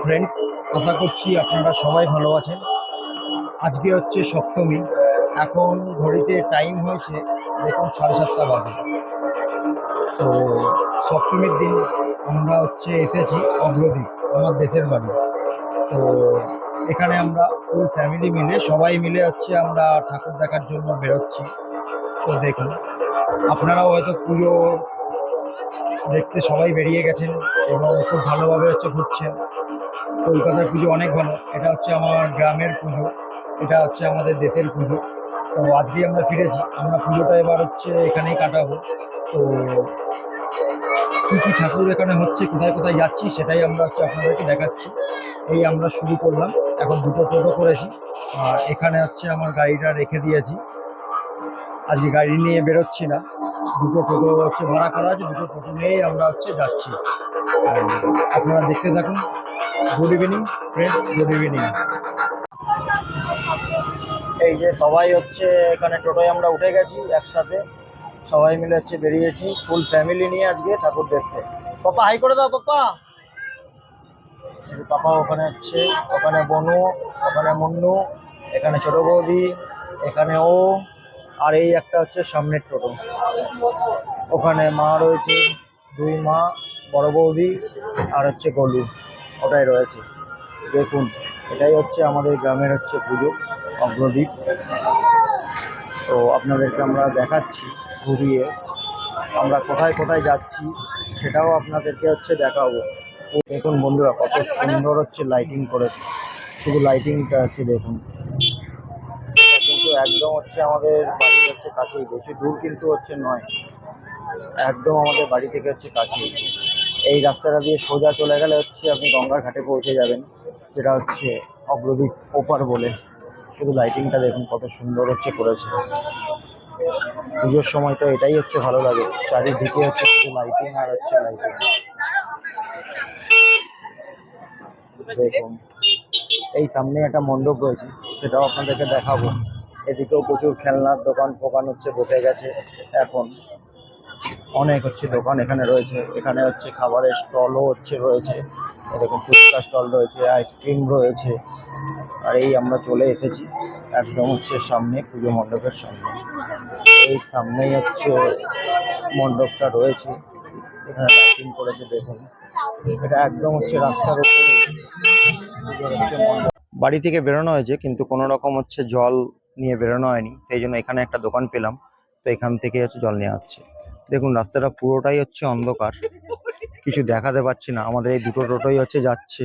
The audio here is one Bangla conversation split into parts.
ফ্রেন্ডস, আশা করছি আপনারা সবাই ভালো আছেন। আজকে হচ্ছে সপ্তমী। এখন ঘড়িতে টাইম হয়েছে দেখুন 7:30 বাজে। তো সপ্তমীর দিন আমরা হচ্ছে এসেছি অগ্রদ্বীপ, আমার দেশের বাড়ি। তো এখানে আমরা ফুল ফ্যামিলি মিলে সবাই মিলে হচ্ছে আমরা ঠাকুর দেখার জন্য বেরোচ্ছি। তো দেখুন, আপনারাও হয়তো পুজো দেখতে সবাই বেরিয়ে গেছেন এবং খুব ভালোভাবে হচ্ছে ঘুরছেন। কলকাতার পুজো অনেক ভালো, এটা হচ্ছে আমার গ্রামের পুজো, এটা হচ্ছে আমাদের দেশের পুজো। তো আজকেই আমরা ফিরেছি, আমরা পুজোটা এবার হচ্ছে এখানেই কাটাবো। তো কী কী ঠাকুর এখানে হচ্ছে, কোথায় কোথায় যাচ্ছি সেটাই আমরা হচ্ছে আপনাদেরকে দেখাচ্ছি। এই আমরা শুরু করলাম, এখন দুটো টোটো করেছি আর এখানে হচ্ছে আমার গাড়িটা রেখে দিয়েছি। আজকে গাড়ি নিয়ে বেরোচ্ছি না, দুটো টোটো হচ্ছে ভাড়া করা আছে, দুটো টোটো নিয়েই আমরা হচ্ছে যাচ্ছি। আপনারা দেখতে থাকুন। Good evening friends, good evening. এই যে সবাই হচ্ছে এখানে টোটোয় আমরা উঠে গেছি, একসাথে সবাই মিলে হচ্ছে বেরিয়েছি ফুল ফ্যামিলি নিয়ে আজকে ঠাকুর দেখতে। পাপা হাই করে দাও পাপা। পাপা ওখানে হচ্ছে, ওখানে বনু, ওখানে মুন্নু, এখানে ছোট বৌদি, এখানে ও, আর এই একটা হচ্ছে সামনের টোটো, ওখানে মা রয়েছে, দুই মা, বড় বৌদি আর হচ্ছে গলু, ওটাই রয়েছে। দেখুন, এটাই হচ্ছে আমাদের গ্রামের হচ্ছে পুজো অগ্রদ্বীপ। তো আপনাদেরকে আমরা দেখাচ্ছি ঘুরিয়ে, আমরা কোথায় কোথায় যাচ্ছি সেটাও আপনাদেরকে হচ্ছে দেখাবো। দেখুন বন্ধুরা, কত সুন্দর হচ্ছে লাইটিং করেছে, শুধু লাইটিংটা আছে দেখুন। কিন্তু একদম হচ্ছে আমাদের বাড়ির হচ্ছে কাছেই, বেশি দূর কিন্তু হচ্ছে নয়, একদম আমাদের বাড়ি থেকে হচ্ছে কাছেই। এই রাস্তাটা দিয়ে সোজা চলে গেলে হচ্ছে আপনি গঙ্গার ঘাটে পৌঁছে যাবেন, যেটা হচ্ছে অগ্রদ্বীপ ওপার বলে। শুধু লাইটিংটা দেখুন কত সুন্দর হচ্ছে করেছে। পুজোর সময় তো এটাই হচ্ছে ভালো লাগে, চারিদিকে হচ্ছে শুধু লাইটিং আর হচ্ছে লাইটিং। দেখুন, এই সামনে একটা মণ্ডপ রয়েছে, সেটাও আপনাদেরকে দেখাবো। এদিকেও প্রচুর খেলনার দোকান ফোকান হচ্ছে বসে গেছে এখন, অনেক হচ্ছে দোকান এখানে রয়েছে। এখানে হচ্ছে খাবারের স্টলও হচ্ছে রয়েছে, এরকম ফুচকা স্টল রয়েছে, আইসক্রিম রয়েছে। আর এই আমরা চলে এসেছি একদম হচ্ছে সামনে, পুজো মণ্ডপের সামনে। এই সামনেই হচ্ছে মণ্ডপটা রয়েছে, এখানে লাইটিং করেছে দেখুন। এটা একদম হচ্ছে রাস্তার উপরে হচ্ছে মণ্ডপ। বাড়ি থেকে বেরোনো হয়েছে কিন্তু কোনো রকম হচ্ছে জল নিয়ে বেরোনো হয়নি, সেই জন্য এখানে একটা দোকান পেলাম, তো এখান থেকে হচ্ছে জল নেওয়া হচ্ছে। দেখুন, রাস্তাটা পুরোটাই হচ্ছে অন্ধকার, কিছু দেখাতে পাচ্ছি না। আমাদের এই দুটো টোটোই হচ্ছে যাচ্ছে,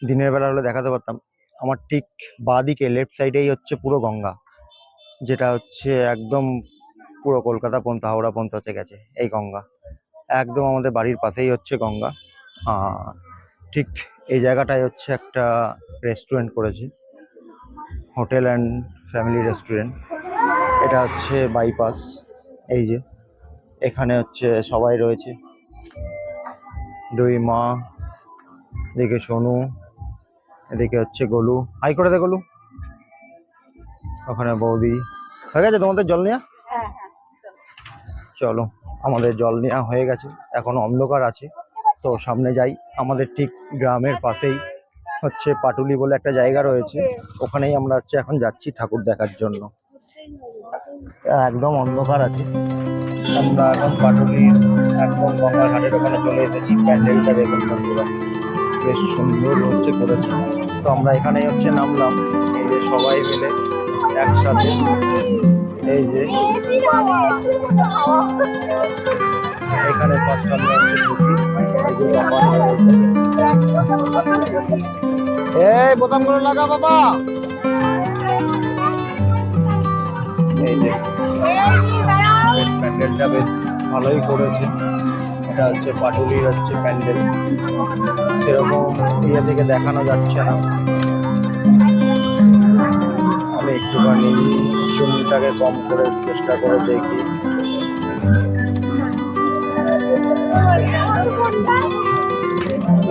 দিনের বেলা হলে দেখাতে পারতাম। আমার ঠিক বাঁদিকে লেফট সাইডেই হচ্ছে পুরো গঙ্গা, যেটা হচ্ছে একদম পুরো কলকাতা পর্যন্ত, হাওড়া পর্যন্ত হচ্ছে গেছে এই গঙ্গা। একদম আমাদের বাড়ির পাশেই হচ্ছে গঙ্গা। ঠিক এই জায়গাটায় হচ্ছে একটা রেস্টুরেন্ট করেছে, হোটেল অ্যান্ড ফ্যামিলি রেস্টুরেন্ট। এটা হচ্ছে বাইপাস। এই যে এখানে হচ্ছে সবাই রয়েছে, দুই মা, এদিকে সোনু, এদিকে হচ্ছে গলু। হাই করে দে গলু। ওখানে বৌদি। হয়ে গেছে তোমাদের জল নেওয়া? চলো, আমাদের জল নেওয়া হয়ে গেছে, এখন অন্ধকার আছে। তো সামনে যাই, আমাদের ঠিক গ্রামের পাশেই হচ্ছে পাটুলি বলে একটা জায়গা রয়েছে, ওখানেই আমরা হচ্ছে এখন যাচ্ছি ঠাকুর দেখার জন্য। একদম অন্ধকার আছে, আমরা এখন পাটুলির একদম গঙ্গার ঘাটের ওখানে চলে এসেছি। প্যান্ডেলটা দেখুন বন্ধুরা, বেশ সুন্দর হচ্ছে করেছে। তো আমরা এখানেই হচ্ছে নামলাম, এই যে সবাই মিলে একসাথে। এই যে এখানে ফার্স্ট আমরা হচ্ছে ঢুকি, এই বোতামগুলো লাগা বাবা। এই যে প্যান্ডেলটা বেশ ভালোই করেছে, এটা হচ্ছে পাটুলির হচ্ছে প্যান্ডেল, সেরকম ইয়ে থেকে দেখানো যাচ্ছে না। আমি একটুখানি চুনটাকে কম করে চেষ্টা করে দেখি।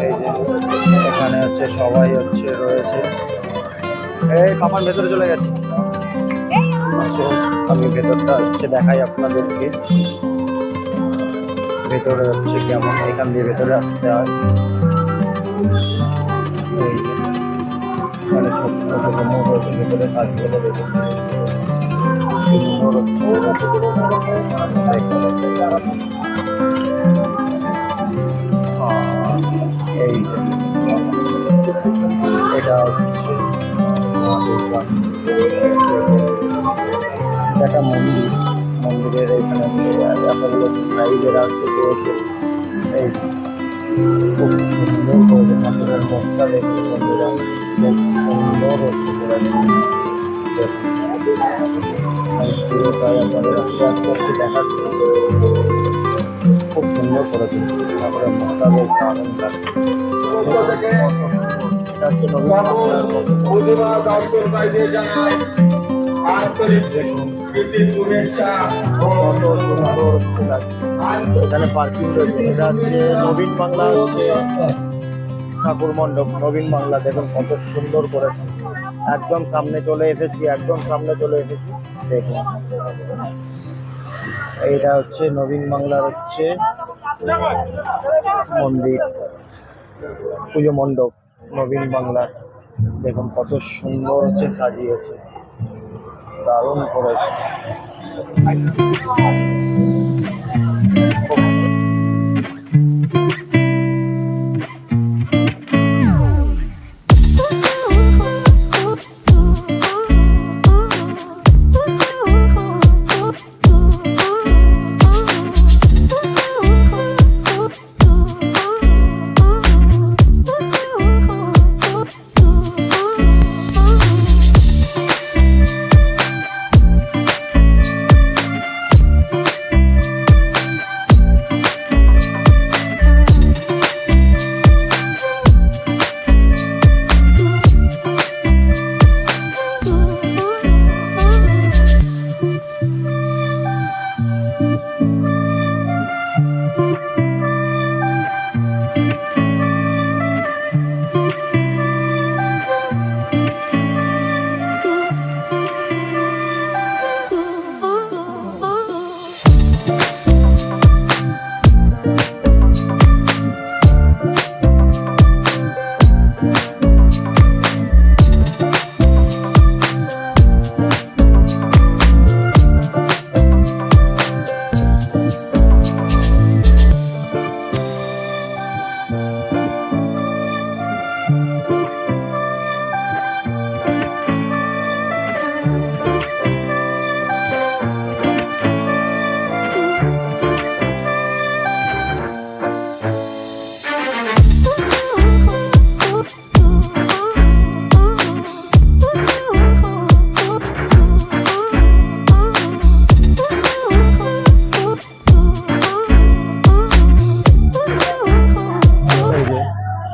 এই যে এখানে হচ্ছে সবাই হচ্ছে রয়েছে। এই পাপার ভেতরে চলে গেছে, আমি ভেতরটা হচ্ছে দেখাই আপনাদেরকে। ভেতরে হচ্ছে কেমন, এখান দিয়ে ভেতরে আসতে হয়। এই যে মানে ছোট ছোট মোড় রয়েছে, ভেতরে কাজগুলো দেখুন। সুন্দর এই যে এটা হচ্ছে মা দুর্গা। এটা একটা মন্দির, মন্দিরের এখানে এতগুলো প্রাইজের আছে পেয়েছে। এই খুব সুন্দর করেছে ঠাকুরের মুখটা দেখুন বন্ধুরা, খুব সুন্দর হচ্ছে করেছে। দেখুন আমি পুরোটাই আপনাদের আস্তে আস্তে একটু দেখাচ্ছি। খুব সুন্দর করেছে ঠাকুরের মুখটা, বেশ দারুণ লাগছে। কত সুন্দর, এটা হচ্ছে নবীন বাংলার দেখুন কত সুন্দর হচ্ছে লাগছে। এখানে পার্কিং রয়েছে, এটা হচ্ছে নবীন বাংলা হচ্ছে ঠাকুর মণ্ডপ, নবীন বাংলা। দেখুন কত সুন্দর করেছে, একদম সামনে চলে এসেছি, একদম সামনে চলে এসেছি। দেখুন এইটা হচ্ছে নবীন বাংলার হচ্ছে মন্দির, পুজো মণ্ডপ নবীন বাংলার। দেখুন কত সুন্দর হচ্ছে সাজিয়েছে, দারুণ করেছে।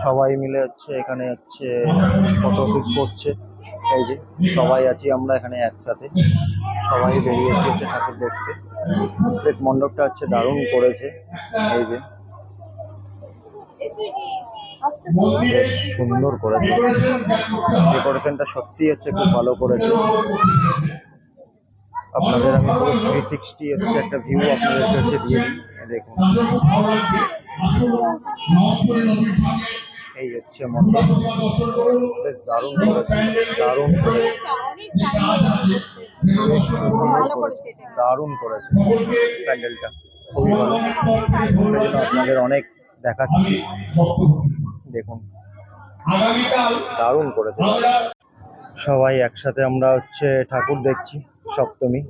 সবাই মিলে হচ্ছে এখানে হচ্ছে ফটোশুট করছে। এই যে সবাই আছি আমরা এখানে একসাথে, সবাই বেরিয়েছি হচ্ছে ঠাকুর দেখতে। বেশ মণ্ডপটা হচ্ছে দারুণ করেছে। এই যে বেশ সুন্দর করেছে, ডেকোরেশনটা সত্যি হচ্ছে খুব ভালো করেছে। আপনাদের আমি পুরো 360 হচ্ছে একটা ভিউ আপনাদেরকে হচ্ছে দিয়ে দিই। দেখুন এই হচ্ছে মণ্ডপ, বেশ দারুণ করেছে, দারুণ করেছে, দারুণ করেছে প্যান্ডেলটা, খুবই ভালো। সেজন্য আপনাদের অনেক দেখাচ্ছি, দেখুন দারুণ করেছে। সবাই একসাথে আমরা হচ্ছে ঠাকুর দেখছি, সপ্তমী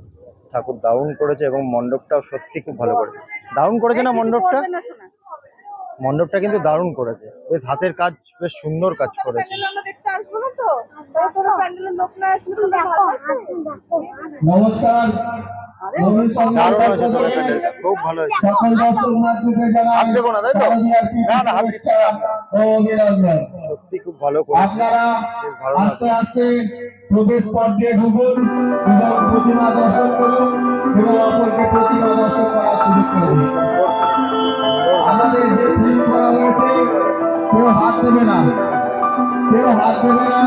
ঠাকুর দারুণ করেছে এবং মণ্ডপটাও সত্যি খুব ভালো করেছে। দারুণ করেছে না মণ্ডপটা? মণ্ডপটা কিন্তু দারুণ করেছে, বেশ হাতের কাজ, বেশ সুন্দর কাজ করেছে। নমস্কার, দারুণ হয়েছে তবে প্যান্ডেলটা, খুব ভালো হয়েছে। হাত দেবো না তাই তো? না না, হাত দিচ্ছি না। সত্যি খুব ভালো করেছে, বেশ ভালো আস্তে লাগলো। আস্তে প্রবেশ পথ দিয়ে ঢুকুন এবং প্রতিমা দর্শন করুন এবং অপরকে প্রতিমা দর্শন করার সুযোগ করে খুব দিন। সুন্দর সুন্দর আমাদের যে থিম করা হয়েছে, কেউ হাত দেবে না, কেউ হাত দেবে না।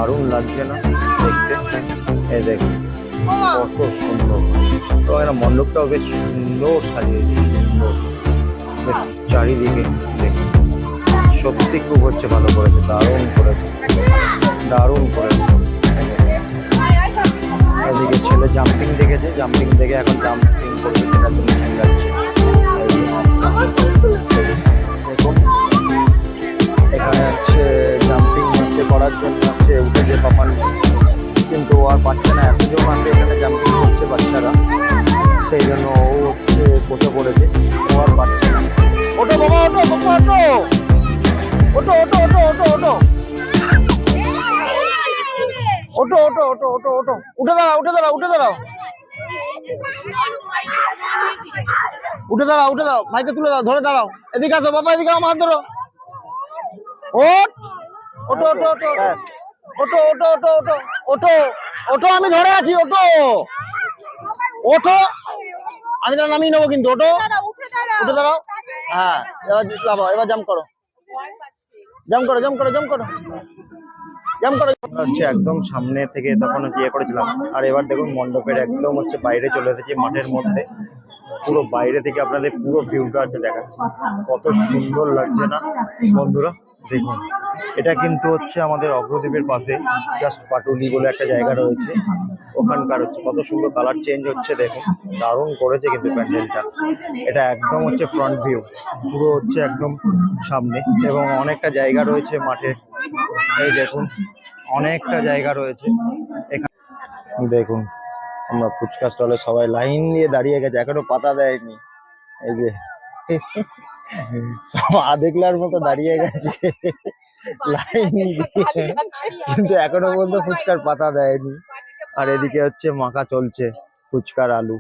দারুণ লাগছে না দেখতে? এই দেখুন কত সুন্দর। তো এখানে মণ্ডপটাও বেশ সুন্দর সাজিয়েছে, সুন্দর বেশ চারিদিকে দেখুন। সত্যি খুব হচ্ছে ভালো করেছে, দারুণ করেছে, দারুণ করেছে। এদিকে ছেলে জাম্পিং দেখেছে, জাম্পিং দেখে এখন জাম্পিং করবে, সেটার জন্য যাচ্ছে। দেখুন এখানে হচ্ছে জাম্পিং হচ্ছে করার জন্য হচ্ছে উঠেছে পাপান, কিন্তু ও আর পারছে না। এতজন আছে এখানে জাম্পিং করছে বাচ্চারা, সেই জন্য ও হচ্ছে বসে পড়েছে, ও আর পারছে না। ওটো বাবা, ওটো বাবা, ওটো ওটো ওটো ওটো ওটো ওটো ওটো ওটো ওটো ওটো ওটো উঠে দাঁড়াও, উঠে দাঁড়াও, উঠে দাঁড়াও, উঠে দাঁড়াও, উঠে দাঁড়াও, ভাইকে তুলে দাও, ধরে দাঁড়াও। এদিকে আসো বাবা, এদিকে আমার হাত ধরো। ওট ওটো ওটো ওটো ওটো ওটো ওটো ওটো ওটো ওটো আমি ধরে আছি, ওটো ওটো আমি তাহলে নামিয়ে নেবো কিন্তু। ওটো উঠে দাঁড়াও। হ্যাঁ এবার লাভ, এবার জাম্প করো, জাম্প করো, জাম্প করো, জাম্প করো, জাম্প করো। হচ্ছে একদম সামনে থেকে তখন ইয়ে করেছিলাম, আর এবার দেখুন মণ্ডপের একদম হচ্ছে বাইরে চলে এসেছি, মাঠের মধ্যে। পুরো বাইরে থেকে আপনাদের পুরো ভিউটা আছে দেখাচ্ছি, কত সুন্দর লাগছে না বন্ধুরা? দেখুন এটা কিন্তু হচ্ছে আমাদের অগ্রদ্বীপের পাশে জাস্ট পাটুলি বলে একটা জায়গা রয়েছে, ওখানকার হচ্ছে কত সুন্দর কালার চেঞ্জ হচ্ছে দেখুন, দারুণ করেছে কিন্তু প্যান্ডেলটা। এটা একদম হচ্ছে ফ্রন্ট ভিউ, পুরো হচ্ছে একদম সামনে, এবং অনেকটা জায়গা রয়েছে মাঠে। এই দেখুন অনেকটা জায়গা রয়েছে এখানে। দেখুন আমরা ফুচকা স্টলে সবাই লাইন দিয়ে দাঁড়িয়ে গেছে, এখনো পাতা দেয়নি। এই যে সব আধেকলার মতো দাঁড়িয়ে গেছে লাইন দিয়ে, কিন্তু এখনো পর্যন্ত ফুচকার পাতা দেয়নি। আর এদিকে হচ্ছে মাখা চলছে ফুচকার আলু।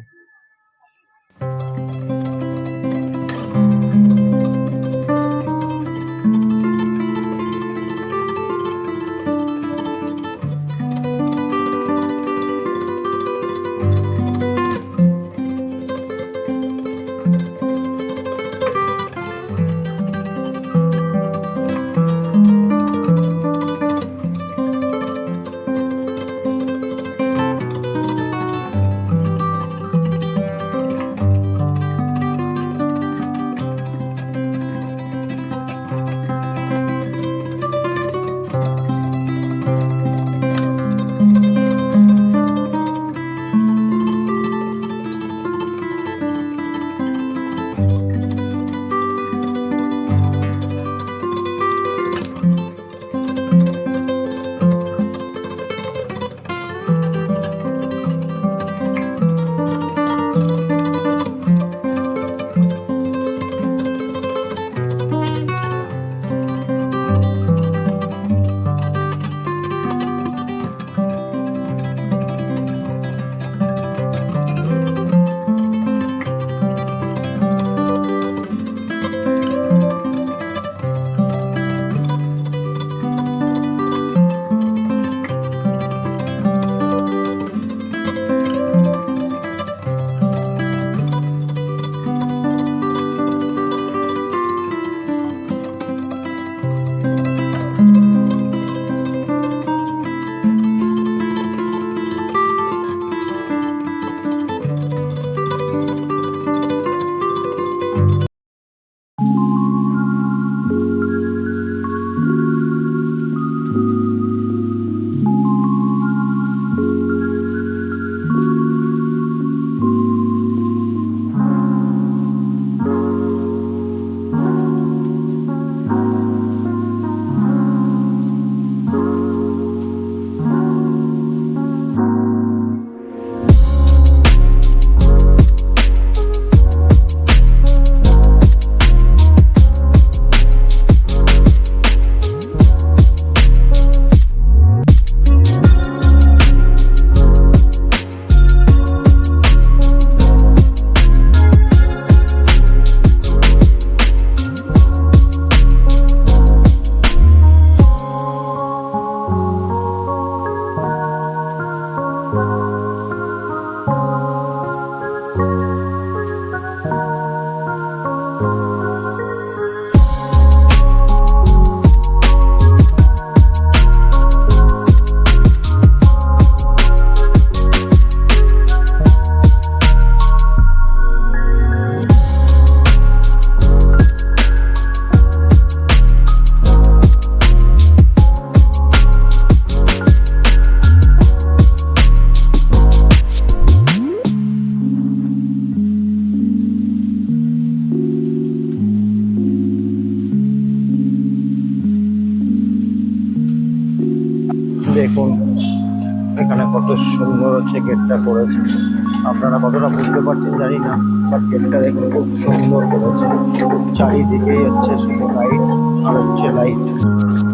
দেখুন এখানে কত সুন্দর হচ্ছে গেটটা করেছে। আপনারা কতটা বুঝতে পারছেন জানি না, বাট গেটটা দেখুন খুব সুন্দর করেছে। চারিদিকেই হচ্ছে শুধু লাইট আর হচ্ছে লাইট।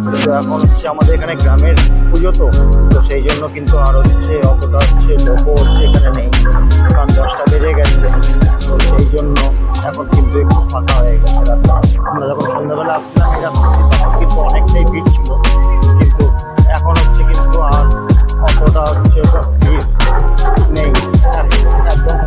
কিন্তু এখন হচ্ছে আমাদের এখানে গ্রামের পুজো, তো তো সেই জন্য কিন্তু আর হচ্ছে অতটা হচ্ছে লোকও হচ্ছে এখানে নেই, কারণ 10টা বেজে গেছে। তো সেই জন্য এখন কিন্তু একটু ফাঁকা হয়ে গেছে রাস্তা। আমরা যখন সন্ধ্যাবেলা আসছিলাম এই রাস্তা তখন কিন্তু অনেকটাই ভিড় ছিল, কিন্তু এখন হচ্ছে কিন্তু আর অতটা হচ্ছে ভিড় নেই, একদম